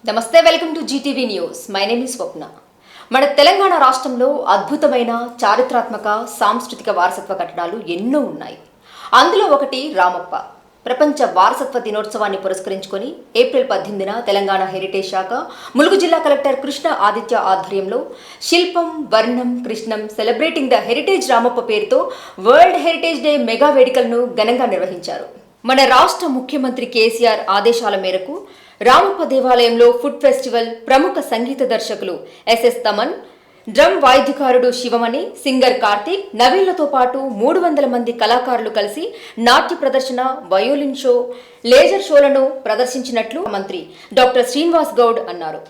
నమస్తే, welcome to GTV news. My name is Swapna. మన తెలంగాణ రాష్ట్రంలో అద్భుతమైన చారిత్రాత్మక సాంస్కృతిక వారసత్వ కట్టడాలు ఎన్నో ఉన్నాయి. అందులో ఒకటి రామప్ప. ప్రపంచ వారసత్వ దినోత్సవాన్ని పురస్కరించుకొని ఏప్రిల్ 18న తెలంగాణ హెరిటేజ్ శాఖ ములుగు జిల్లా కలెక్టర్ కృష్ణ ఆదిత్య ఆధ్వర్యంలో శిల్పం వర్ణం కృష్ణం సెలబ్రేటింగ్ ద హెరిటేజ్ రామప్ప పేరుతో వరల్డ్ హెరిటేజ్ డే మెగా వేడుకలను ఘనంగా నిర్వహించారు. మన రాష్ట్ర ముఖ్యమంత్రి కేసీఆర్ ఆదేశాల మేరకు రామప్ప దేవాలయంలో ఫుడ్ ఫెస్టివల్ ప్రముఖ సంగీత దర్శకులు ఎస్ఎస్ తమన్, డ్రమ్ వాయిద్యకారుడు శివమణి, సింగర్ కార్తీక్, నవీన్లతో పాటు 300 మంది కళాకారులు కలిసి నాట్య ప్రదర్శన, వయోలిన్ షో, లేజర్ షోలను ప్రదర్శించినట్లు మంత్రి డాక్టర్ శ్రీనివాస్ గౌడ్ అన్నారు.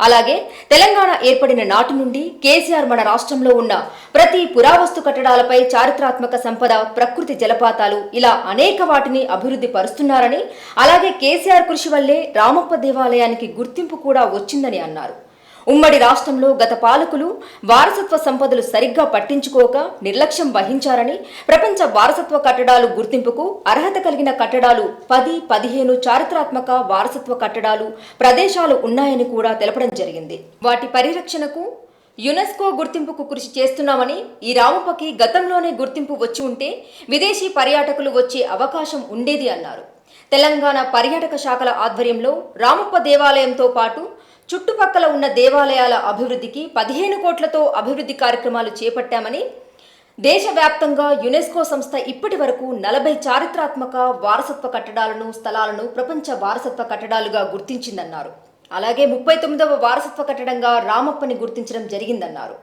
అలాగే తెలంగాణ ఏర్పడిన నాటి నుండి కేసీఆర్ మన రాష్ట్రంలో ఉన్న ప్రతి పురావస్తు కట్టడాలపై చారిత్రాత్మక సంపద, ప్రకృతి జలపాతాలు ఇలా అనేక వాటిని అభివృద్ధి పరుస్తున్నారని, అలాగే కేసీఆర్ కృషి వల్లే రామప్ప దేవాలయానికి గుర్తింపు కూడా వచ్చిందని అన్నారు. ఉమ్మడి రాష్ట్రంలో గత పాలకులు వారసత్వ సంపదలు సరిగ్గా పట్టించుకోక నిర్లక్ష్యం వహించారని, ప్రపంచ వారసత్వ కట్టడాలు గుర్తింపుకు అర్హత కలిగిన కట్టడాలు 10-15 చారిత్రాత్మక వారసత్వ కట్టడాలు ప్రదేశాలు ఉన్నాయని కూడా తెలపడం జరిగింది. వాటి పరిరక్షణకు యునెస్కో గుర్తింపుకు కృషి చేస్తున్నామని, ఈ రామప్పకి గతంలోనే గుర్తింపు వచ్చి ఉంటే విదేశీ పర్యాటకులు వచ్చే అవకాశం ఉండేది అన్నారు. తెలంగాణ పర్యాటక శాఖల ఆధ్వర్యంలో రామప్ప దేవాలయంతో పాటు చుట్టుపక్కల ఉన్న దేవాలయాల అభివృద్ధికి 15 కోట్లతో అభివృద్ధి కార్యక్రమాలు చేపట్టామని, దేశవ్యాప్తంగా యునెస్కో సంస్థ ఇప్పటి వరకు 40 చారిత్రాత్మక వారసత్వ కట్టడాలను, స్థలాలను ప్రపంచ వారసత్వ కట్టడాలుగా గుర్తించిందన్నారు. అలాగే 39వ వారసత్వ కట్టడంగా రామప్పని గుర్తించడం జరిగిందన్నారు.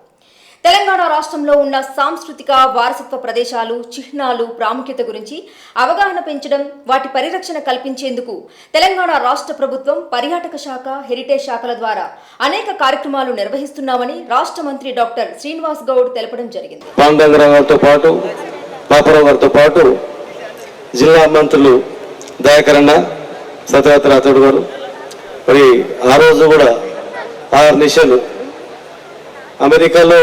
తెలంగాణ రాష్ట్రంలో ఉన్న సాంస్కృతిక వారసత్వ ప్రదేశాలు, చిహ్నాలు ప్రాముఖ్యత గురించి అవగాహన పెంచడం, వాటి పరిరక్షణ కల్పించేందుకు తెలంగాణ రాష్ట్ర ప్రభుత్వం పర్యాటక శాఖ, హెరిటేజ్ శాఖల ద్వారా అనేక కార్యక్రమాలు నిర్వహిస్తున్నామని రాష్ట్ర మంత్రి డాక్టర్ శ్రీనివాస్ గౌడ్ తెలపడం జరిగింది. జిల్లా మంత్రులు దయాకరణ, సత్యవతి రాథోడ్ గారు మరి ఆ రోజు కూడా 6 నిమిషాలు అమెరికాలో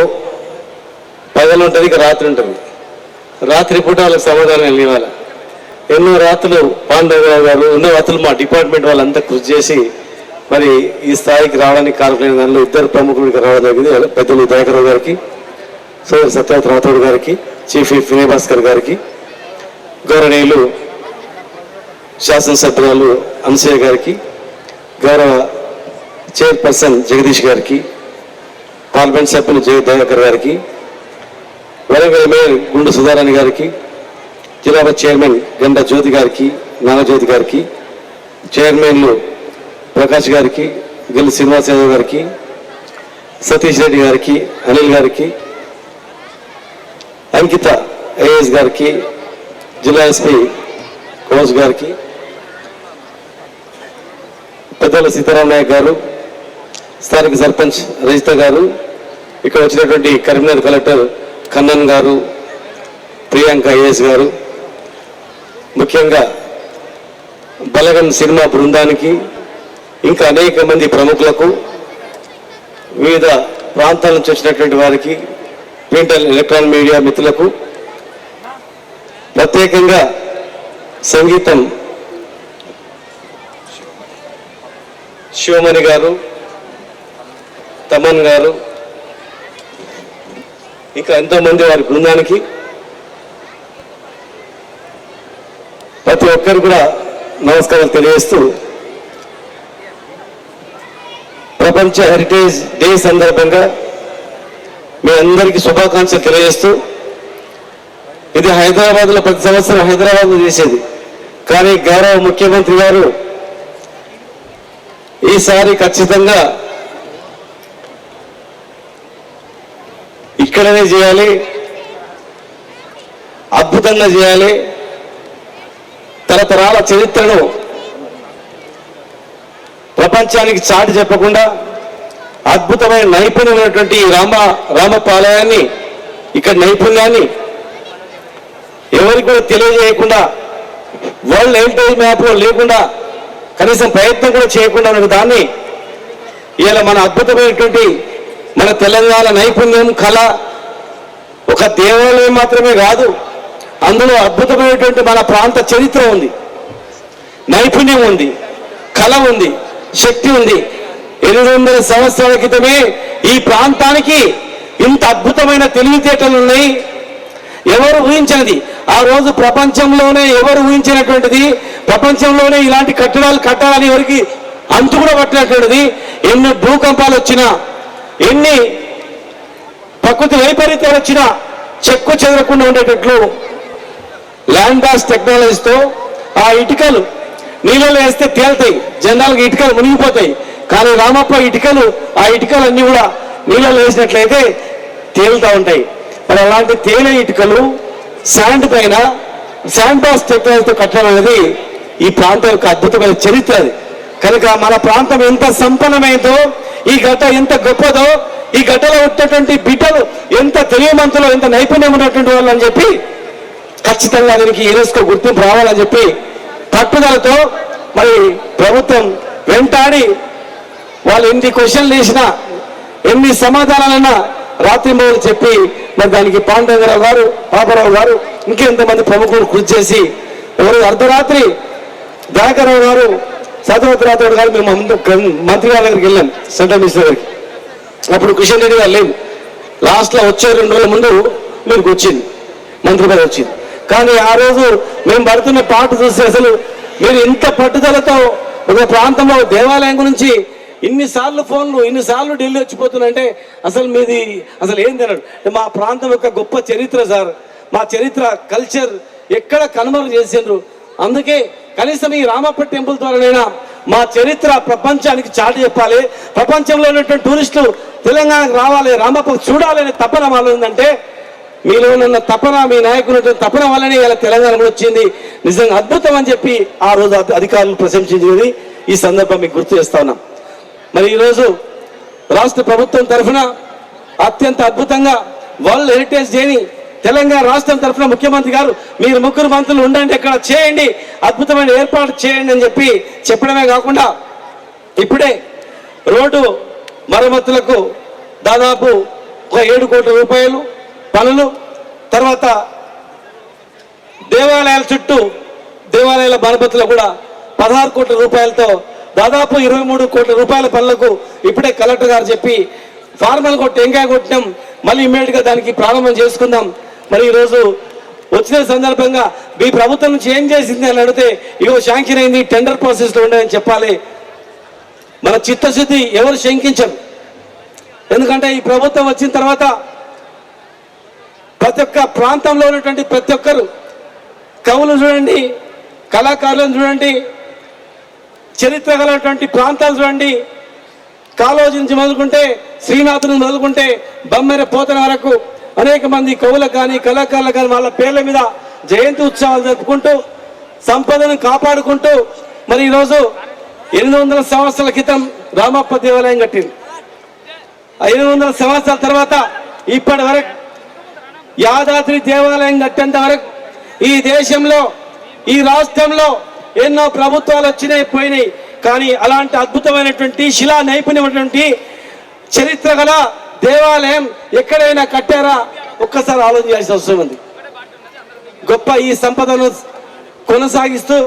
పగలు ఉంటుంది, ఇక రాత్రి ఉంటుంది. రాత్రి పూట వాళ్ళకి సమాధానం ఇవ్వాలి. ఎన్నో రాత్రులు పాండవరావు గారు, ఎన్నో రాత్రులు మా డిపార్ట్మెంట్ వాళ్ళంతా కృషి చేసి మరి ఈ స్థాయికి రావడానికి కారణమైన దానిలో 2 ప్రముఖుడికి రావడం జరిగింది. పెద్దలు దయాకరావు గారికి, సోదరు సత్యవతి రాథోడ్ గారికి, చీఫ్ వినయ్ భాస్కర్ గారికి, గౌరవనీయులు శాసనసభ్యురాలు అనసూయ గారికి, గౌరవ చైర్పర్సన్ జగదీష్ గారికి, పార్లమెంట్ సభ్యులు జయ దయాకర్ గారికి, వరంగల్ మేయర్ గుండు సుధారాణి గారికి, జిల్లా చైర్మన్ గండ జ్యోతి గారికి, నాగజ్యోతి గారికి, చైర్మన్లు ప్రకాష్ గారికి, గెల్లి శ్రీనివాస్ యాదవ్ గారికి, సతీష్ రెడ్డి గారికి, అనిల్ గారికి, అంకిత ఐఏఎస్ గారికి, జిల్లా ఎస్పీ కోచ్ గారికి, పెద్దల సీతారాం నాయక్ గారు, స్థానిక సర్పంచ్ రజిత గారు, ఇక్కడ వచ్చినటువంటి కరీంనగర్ కలెక్టర్ కన్నన్ గారు, ప్రియాంక ఐఏఎస్ గారు, ముఖ్యంగా బలగన్ సినిమా బృందానికి, ఇంకా అనేక మంది ప్రముఖులకు, వివిధ ప్రాంతాల నుంచి వచ్చినటువంటి వారికి, ప్రింట్ అండ్ ఎలక్ట్రానిక్ మీడియా మిత్రులకు, ప్రత్యేకంగా సంగీతం శివమణి గారు, తమన్ గారు, ఇంకా ఎంతోమంది వారి బృందానికి, ప్రతి ఒక్కరు కూడా నమస్కారాలు తెలియజేస్తూ, ప్రపంచ హెరిటేజ్ డే సందర్భంగా మీ అందరికీ శుభాకాంక్షలు తెలియజేస్తూ, ఇది హైదరాబాద్లో ప్రతి సంవత్సరం హైదరాబాద్లో చేసేది, కానీ గౌరవ ముఖ్యమంత్రి గారు ఈసారి ఖచ్చితంగా ఇక్కడనే చేయాలి, అద్భుతంగా చేయాలి, తరతరాల చరిత్రను ప్రపంచానికి చాటి చెప్పకుండా అద్భుతమైన నైపుణ్యమైనటువంటి రామప్ప ఆలయాన్ని, ఇక్కడ నైపుణ్యాన్ని ఎవరికి కూడా తెలియజేయకుండా, వరల్డ్ హెరిటేజ్ మ్యాప్లో లేకుండా, కనీసం ప్రయత్నం కూడా చేయకుండా ఉన్న దాన్ని ఇలా మన అద్భుతమైనటువంటి మన తెలంగాణ నైపుణ్యం, కళ, ఒక దేవాలయం మాత్రమే కాదు, అందులో అద్భుతమైనటువంటి మన ప్రాంత చరిత్ర ఉంది, నైపుణ్యం ఉంది, కళ ఉంది, శక్తి ఉంది. 800 సంవత్సరాల క్రితమే ఈ ప్రాంతానికి ఇంత అద్భుతమైన తెలివితేటలు ఉన్నాయి. ఎవరు ఊహించినది ఆ రోజు, ప్రపంచంలోనే ఎవరు ఊహించినటువంటిది, ప్రపంచంలోనే ఇలాంటి కట్టడాలు కట్టాలని ఎవరికి అంతు కూడా పట్టినటువంటిది. ఎన్ని భూకంపాలు వచ్చినా, ఎన్ని ప్రకృతి వైపరీత్యాలు వచ్చినా చెక్కు చెదరకుండా ఉండేటట్లు ల్యాండ్ బాస్ టెక్నాలజీతో ఆ ఇటుకలు నీళ్ళలో వేస్తే తేలుతాయి, జనరల్గా ఇటుకలు మునిగిపోతాయి. కానీ రామప్ప ఇటుకలు, ఆ ఇటుకలన్నీ కూడా నీళ్ళలో వేసినట్లయితే తేలుతూ ఉంటాయి. మరి అలాంటి తేలే ఇటుకలు శాండ్ పైన శాండ్ బాస్ టెక్నాలజీతో కట్టడం అనేది ఈ ప్రాంతం యొక్క అద్భుతమైన చరిత్ర. అది కనుక మన ప్రాంతం ఎంత సంపన్నమైందో, ఈ గడ్డ ఎంత గొప్పదో, ఈ గడ్డలో ఉన్నటువంటి బిడ్డలు ఎంత తెలియమంతులో, ఎంత నైపుణ్యం ఉన్నటువంటి వాళ్ళు అని చెప్పి ఖచ్చితంగా దీనికి యునెస్కో గుర్తింపు రావాలని చెప్పి పట్టుదలతో మరి ప్రభుత్వం వెంటాడి వాళ్ళు ఎన్ని క్వశ్చన్లు వేసినా, ఎన్ని సమాధానాలన్నా రాత్రి మొదలు చెప్పి మరి దానికి పాండవరావు గారు, పాపరావు గారు, ఇంకెంతమంది ప్రముఖులు కృషి చేసి ఎవరు అర్ధరాత్రి దయాకర్రావు గారు, సత్యవతిరాథోడ్ గారు మేము మంత్రి గారి దగ్గరికి వెళ్ళాం, సెంట్రల్ మినిస్టర్ దగ్గరికి. అప్పుడు కిషన్ రెడ్డి గారు లేదు, లాస్ట్లో వచ్చే 2 రోజుల ముందు మీకు వచ్చింది, మంత్రి పదవి వచ్చింది. కానీ ఆ రోజు మేము పడుతున్న పాటు చూస్తే అసలు మీరు ఇంత పట్టుదలతో ఒక ప్రాంతంలో దేవాలయం గురించి ఇన్నిసార్లు ఫోన్లు, ఇన్నిసార్లు ఢిల్లీ వచ్చిపోతుందంటే అసలు మీది అసలు ఏం తినడు. మా ప్రాంతం యొక్క గొప్ప చరిత్ర సార్, మా చరిత్ర కల్చర్ ఎక్కడ కనుమరుగు చేసిండ్రు. అందుకే కనీసం ఈ రామప్ప టెంపుల్ ద్వారానైనా మా చరిత్ర ప్రపంచానికి చాటి చెప్పాలి, ప్రపంచంలో ఉన్నటువంటి టూరిస్టులు తెలంగాణకు రావాలి, రామప్ప చూడాలి అనే తపన వాళ్ళు ఉందంటే మీలో ఉన్న తపన, మీ నాయకులు తపన వల్లనే ఇలా తెలంగాణ వచ్చింది. నిజంగా అద్భుతం అని చెప్పి ఆ రోజు అధికారులు ప్రశంసించేది ఈ సందర్భం మీకు గుర్తు చేస్తా ఉన్నాం. మరి ఈరోజు రాష్ట్ర ప్రభుత్వం తరఫున అత్యంత అద్భుతంగా వరల్డ్ హెరిటేజ్ డేని తెలంగాణ రాష్ట్రం తరఫున ముఖ్యమంత్రి గారు మీరు 3 మంత్రులు ఉండండి, ఎక్కడ చేయండి, అద్భుతమైన ఏర్పాటు చేయండి అని చెప్పి చెప్పడమే కాకుండా ఇప్పుడే రోడ్డు మరమ్మతులకు దాదాపు ఒక 7 కోట్ల రూపాయలు పనులు, తర్వాత దేవాలయాల చుట్టూ దేవాలయాల మరమ్మతులు కూడా 16 కోట్ల రూపాయలతో దాదాపు 23 కోట్ల రూపాయల పనులకు ఇప్పుడే కలెక్టర్ గారు చెప్పి ఫార్మల్ టెంకాయ కొట్టినాం, మళ్ళీ ఇమ్మీడియట్గా దానికి ప్రారంభం చేసుకుందాం. మరి ఈరోజు వచ్చిన సందర్భంగా మీ ప్రభుత్వం నుంచి ఏం చేసింది అని అడిగితే ఇగో శాంక్షన్ అయింది, టెండర్ ప్రాసెస్లో ఉండదని చెప్పాలి. మన చిత్తశుద్ధి ఎవరు శంకించరు, ఎందుకంటే ఈ ప్రభుత్వం వచ్చిన తర్వాత ప్రతి ఒక్క ప్రాంతంలో ఉన్నటువంటి ప్రతి ఒక్కరు కవులు చూడండి, కళాకారులను చూడండి, చరిత్ర కలిగినటువంటి ప్రాంతాలు చూడండి, కాళోజీ నుంచి మొదలుకుంటే శ్రీనాథుని మొదలుకుంటే బొమ్మెర పోతన వరకు అనేక మంది కవులకు కానీ కళాకారులకు కానీ వాళ్ళ పేర్ల మీద జయంతి ఉత్సవాలు జరుపుకుంటూ సంపదను కాపాడుకుంటూ మరి ఈరోజు 800 సంవత్సరాల క్రితం రామప్ప దేవాలయం కట్టింది. 500 సంవత్సరాల తర్వాత ఇప్పటి వరకు యాదాద్రి దేవాలయం కట్టేంత వరకు ఈ దేశంలో, ఈ రాష్ట్రంలో ఎన్నో ప్రభుత్వాలు వచ్చినాయి, పోయినాయి. కానీ అలాంటి అద్భుతమైనటువంటి శిలా నైపుణ్యమైనటువంటి చరిత్ర గల దేవాలయం ఎక్కడైనా కట్టారా ఒక్కసారి ఆలోచించాల్సిన అవసరం ఉంది. గొప్ప ఈ సంపదను కొనసాగిస్తూ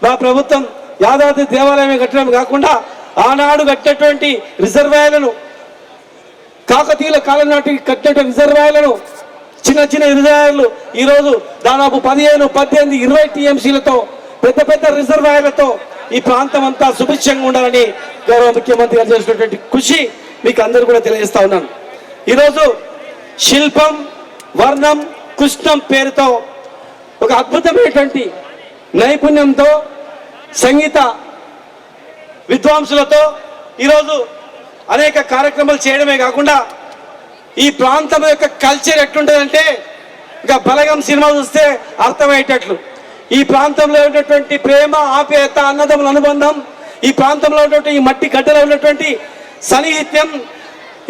మా ప్రభుత్వం యాదాద్రి దేవాలయం కట్టడం కాకుండా ఆనాడు కట్టినటువంటి రిజర్వాయర్లను, కాకతీయుల కాలం నాటి కట్టినటువంటి రిజర్వాయర్లను, చిన్న చిన్న రిజర్వాయర్లు ఈరోజు దాదాపు 15, 18, 20 టీఎంసీలతో పెద్ద పెద్ద రిజర్వాయర్లతో ఈ ప్రాంతం అంతా సుభిక్షంగా ఉండాలని గౌరవ ముఖ్యమంత్రి గారు చేసినటువంటి కృషి మీకు అందరూ కూడా తెలియజేస్తా ఉన్నాను. ఈరోజు శిల్పం, వర్ణం, కృష్ణం పేరుతో ఒక అద్భుతమైనటువంటి నైపుణ్యంతో సంగీత విద్వాంసులతో ఈరోజు అనేక కార్యక్రమాలు చేయడమే కాకుండా ఈ ప్రాంతం యొక్క కల్చర్ ఎట్లుంటుందంటే ఇక బలగం సినిమా చూస్తే అర్థమయ్యేటట్లు ఈ ప్రాంతంలో ఉన్నటువంటి ప్రేమ, ఆప్యాయత, అన్నదమ్ముల అనుబంధం, ఈ ప్రాంతంలో ఉన్నటువంటి ఈ మట్టి గడ్డలో ఉన్నటువంటి సన్నిహిత్యం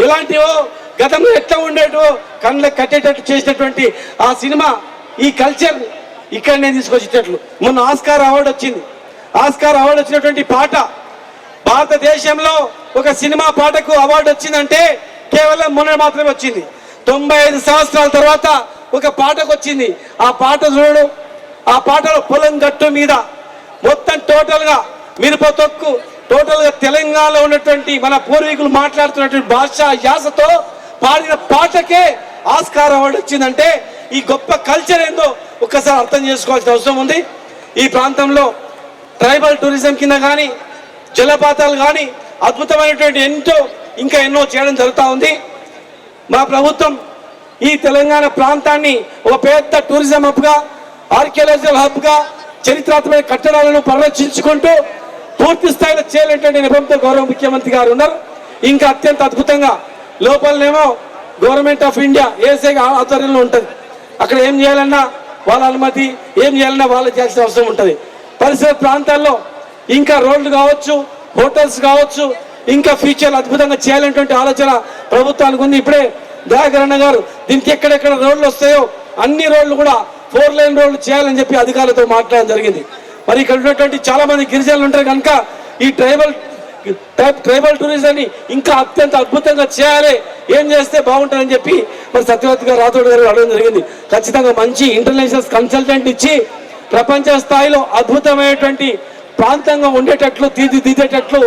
ఇలాంటివో గతంలో ఎట్లా ఉండేటో కళ్ళకి కట్టేటట్టు చేసినటువంటి ఆ సినిమా, ఈ కల్చర్ ఇక్కడనే తీసుకొచ్చేటట్లు. మొన్న ఆస్కార్ అవార్డు వచ్చింది. ఆస్కార్ అవార్డు వచ్చినటువంటి పాట, భారతదేశంలో ఒక సినిమా పాటకు అవార్డు వచ్చిందంటే కేవలం మొన్న మాత్రమే వచ్చింది. 95 సంవత్సరాల తర్వాత ఒక పాటకు వచ్చింది. ఆ పాట చూడు, ఆ పాటలో పొలం గట్టు మీద మొత్తం టోటల్గా మిరప తొక్కు, టోటల్గా తెలంగాణ తెలంగాణలో ఉన్నటువంటి మన పూర్వీకులు మాట్లాడుతున్నటువంటి భాష యాసతో పాడిన పాటకే ఆస్కార్ అవార్డు వచ్చిందంటే ఈ గొప్ప కల్చర్ ఏందో ఒక్కసారి అర్థం చేసుకోవాల్సిన అవసరం ఉంది. ఈ ప్రాంతంలో ట్రైబల్ టూరిజం కింద కానీ జలపాతాలు కానీ అద్భుతమైనటువంటి ఇంకా ఎన్నో చేయడం జరుగుతూ ఉంది. మా ప్రభుత్వం ఈ తెలంగాణ ప్రాంతాన్ని ఒక పెద్ద టూరిజం హబ్గా, ఆర్కియాలజికల్ హబ్గా, చరిత్రాత్మక కట్టడాలను పరిరక్షించుకుంటూ పూర్తి స్థాయిలో చేయాలంటే నిబంధనతో గౌరవ ముఖ్యమంత్రి గారు ఉన్నారు. ఇంకా అత్యంత అద్భుతంగా లోపలనేమో గవర్నమెంట్ ఆఫ్ ఇండియా ఏసీ ఆధ్వర్యంలో ఉంటుంది. అక్కడ ఏం చేయాలన్నా వాళ్ళ అనుమతి, ఏం చేయాలన్నా వాళ్ళు చేయాల్సిన అవసరం ఉంటుంది. పరిసర ప్రాంతాల్లో ఇంకా రోడ్లు కావచ్చు, హోటల్స్ కావచ్చు, ఇంకా ఫ్యూచర్ అద్భుతంగా చేయాలనేటువంటి ఆలోచన ప్రభుత్వానికి ఉంది. ఇప్పుడే దయాకర్ అన్న గారు దీనికి ఎక్కడెక్కడ రోడ్లు వస్తాయో అన్ని రోడ్లు కూడా 4 లైన్ రోడ్లు చేయాలని చెప్పి అధికారులతో మాట్లాడడం జరిగింది. మరి ఇక్కడ ఉన్నటువంటి చాలా మంది గిరిజనులు ఉంటారు కనుక ఈ ట్రైబల్ టూరిజాన్ని ఇంకా అత్యంత అద్భుతంగా చేయాలి, ఏం చేస్తే బాగుంటుందని చెప్పి మరి సత్యవతి గారు రాథోడ్ గారు అడగడం జరిగింది. ఖచ్చితంగా మంచి ఇంటర్నేషనల్ కన్సల్టెంట్ ఇచ్చి ప్రపంచ స్థాయిలో అద్భుతమైనటువంటి ప్రాంతంగా ఉండేటట్లు తీర్చిదిద్దేటట్లు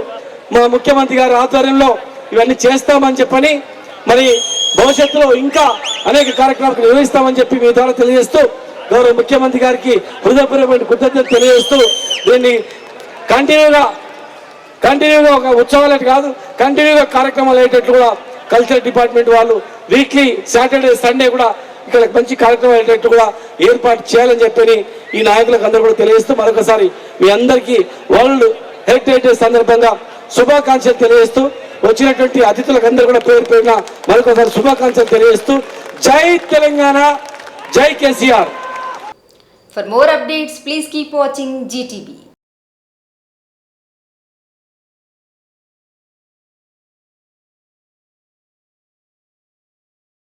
మా ముఖ్యమంత్రి గారి ఆధ్వర్యంలో ఇవన్నీ చేస్తామని చెప్పని మరి భవిష్యత్తులో ఇంకా అనేక కార్యక్రమాలు నిర్వహిస్తామని చెప్పి మీ ద్వారా తెలియజేస్తూ గౌరవ ముఖ్యమంత్రి గారికి హృదయపూర్వకమైన కృతజ్ఞతలు తెలియజేస్తూ దీన్ని కంటిన్యూగా ఒక ఉత్సవాలు కాదు, కంటిన్యూగా కార్యక్రమాలు అయ్యేటట్లు కూడా కల్చర్ డిపార్ట్మెంట్ వాళ్ళు వీక్లీ సాటర్డే సండే కూడా ఇక్కడ మంచి కార్యక్రమం అయ్యేటట్టు కూడా ఏర్పాటు చేయాలని చెప్పని ఈ నాయకులకు అందరూ కూడా తెలియజేస్తూ మరొకసారి మీ అందరికీ వరల్డ్ హెరిటేజ్ డే సందర్భంగా శుభాకాంక్షలు తెలియజేస్తూ వచ్చినటువంటి అతిథులకు అందరూ కూడా పేరు పేరున మరొకసారి శుభాకాంక్షలు తెలియజేస్తూ జై తెలంగాణ, జై KCR. For more updates, please keep watching GTV.